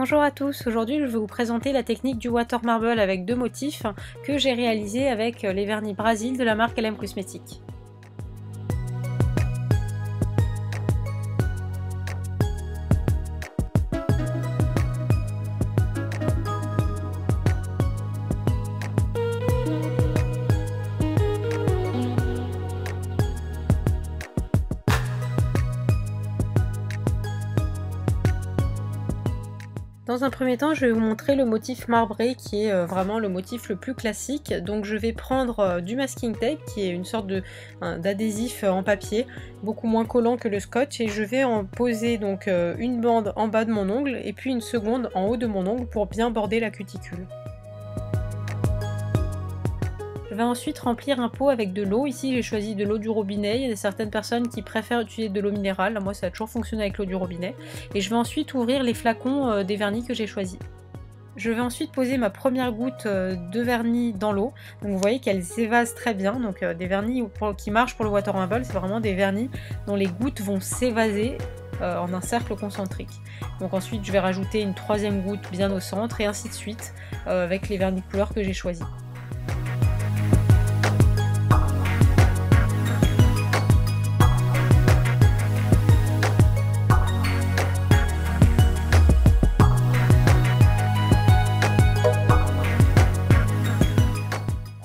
Bonjour à tous, aujourd'hui je vais vous présenter la technique du water marble avec deux motifs que j'ai réalisé avec les vernis Brazil de la marque LM Cosmetics. Dans un premier temps, je vais vous montrer le motif marbré qui est vraiment le motif le plus classique. Donc je vais prendre du masking tape qui est une sorte d'adhésif en papier, beaucoup moins collant que le scotch, et je vais en poser donc une bande en bas de mon ongle et puis une seconde en haut de mon ongle pour bien border la cuticule. Je vais ensuite remplir un pot avec de l'eau. Ici j'ai choisi de l'eau du robinet. Il y a certaines personnes qui préfèrent utiliser de l'eau minérale. Moi ça a toujours fonctionné avec l'eau du robinet. Et je vais ensuite ouvrir les flacons des vernis que j'ai choisis. Je vais ensuite poser ma première goutte de vernis dans l'eau. Donc vous voyez qu'elle s'évase très bien. Donc des vernis qui marchent pour le water marble, c'est vraiment des vernis dont les gouttes vont s'évaser en un cercle concentrique. Donc ensuite je vais rajouter une troisième goutte bien au centre et ainsi de suite avec les vernis de couleur que j'ai choisis.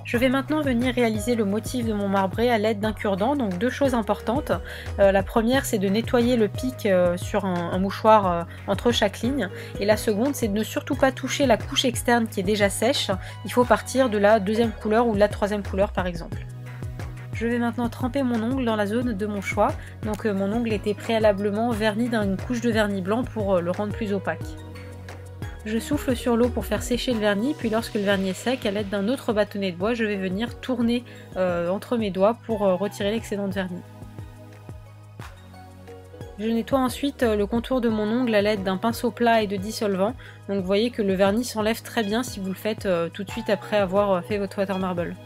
Je vais maintenant venir réaliser le motif de mon marbré à l'aide d'un cure-dent, donc deux choses importantes. La première c'est de nettoyer le pic sur un mouchoir entre chaque ligne, et la seconde c'est de ne surtout pas toucher la couche externe qui est déjà sèche. Il faut partir de la deuxième couleur ou de la troisième couleur par exemple. Je vais maintenant tremper mon ongle dans la zone de mon choix, donc mon ongle était préalablement verni d'une couche de vernis blanc pour le rendre plus opaque. Je souffle sur l'eau pour faire sécher le vernis, puis lorsque le vernis est sec, à l'aide d'un autre bâtonnet de bois, je vais venir tourner entre mes doigts pour retirer l'excédent de vernis. Je nettoie ensuite le contour de mon ongle à l'aide d'un pinceau plat et de dissolvant. Donc vous voyez que le vernis s'enlève très bien si vous le faites tout de suite après avoir fait votre water marble.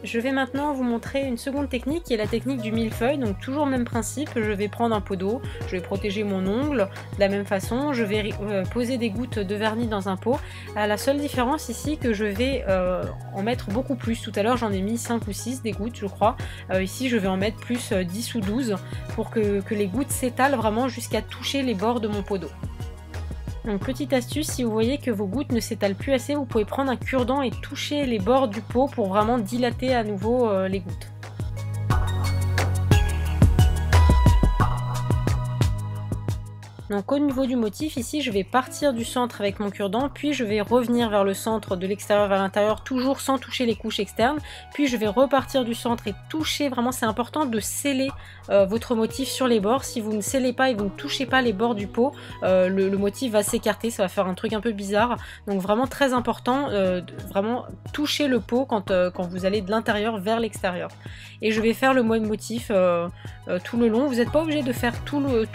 Je vais maintenant vous montrer une seconde technique qui est la technique du millefeuille. Donc toujours le même principe, je vais prendre un pot d'eau, je vais protéger mon ongle de la même façon, je vais poser des gouttes de vernis dans un pot. La seule différence ici que je vais en mettre beaucoup plus. Tout à l'heure j'en ai mis 5 ou 6 des gouttes je crois. Ici je vais en mettre plus 10 ou 12 pour que les gouttes s'étalent vraiment jusqu'à toucher les bords de mon pot d'eau. Donc petite astuce, si vous voyez que vos gouttes ne s'étalent plus assez, vous pouvez prendre un cure-dent et toucher les bords du pot pour vraiment dilater à nouveau les gouttes. Donc au niveau du motif, ici je vais partir du centre avec mon cure-dent, puis je vais revenir vers le centre de l'extérieur vers l'intérieur, toujours sans toucher les couches externes, puis je vais repartir du centre et toucher, vraiment c'est important de sceller votre motif sur les bords. Si vous ne scellez pas et vous ne touchez pas les bords du pot, le motif va s'écarter, ça va faire un truc un peu bizarre. Donc vraiment très important, vraiment toucher le pot quand vous allez de l'intérieur vers l'extérieur. Et je vais faire le même motif tout le long. Vous n'êtes pas obligé de faire tout le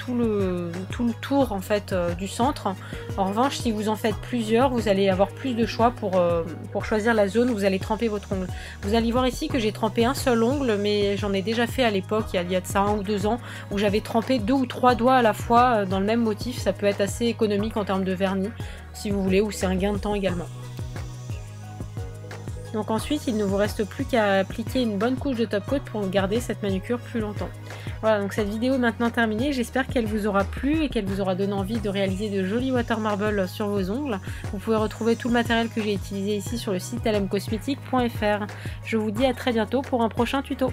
tour en fait du centre. En revanche, si vous en faites plusieurs, vous allez avoir plus de choix pour choisir la zone où vous allez tremper votre ongle. Vous allez voir ici que j'ai trempé un seul ongle, mais j'en ai déjà fait à l'époque, il y a de ça 1 ou 2 ans, où j'avais trempé 2 ou 3 doigts à la fois dans le même motif. Ça peut être assez économique en termes de vernis, si vous voulez, ou c'est un gain de temps également. Donc ensuite, il ne vous reste plus qu'à appliquer une bonne couche de top coat pour garder cette manucure plus longtemps. Voilà, donc cette vidéo est maintenant terminée. J'espère qu'elle vous aura plu et qu'elle vous aura donné envie de réaliser de jolis water marble sur vos ongles. Vous pouvez retrouver tout le matériel que j'ai utilisé ici sur le site lmcosmetics.fr. Je vous dis à très bientôt pour un prochain tuto.